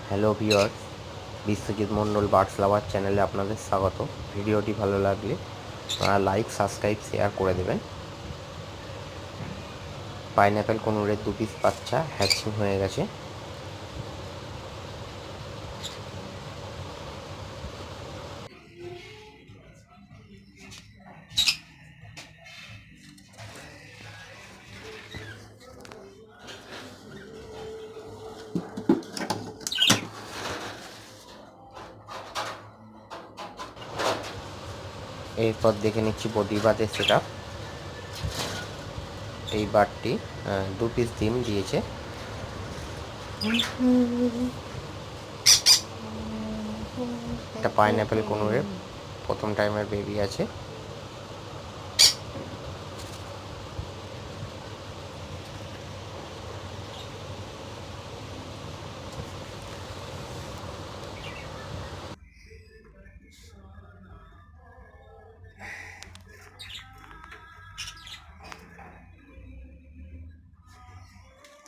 Hello viewers, Biswajit Mondal birds লাভার চ্যানেলে আপনাদের স্বাগত। ভিডিওটি ভালো লাগলে লাইক, সাবস্ক্রাইব, শেয়ার করে দেবেন। পাইনঅ্যাপেল কোনুরের 2 পিস বাচ্চা হ্যাচিং হয়ে গেছে। এরপর দেখে নিচ্ছি প্রতিবাদের সেটা। এই বারটি 2 পিস ডিম দিয়েছে। এটা পাইনঅ্যাপেল কোনুরের প্রথম টাইমের বেবি আছে।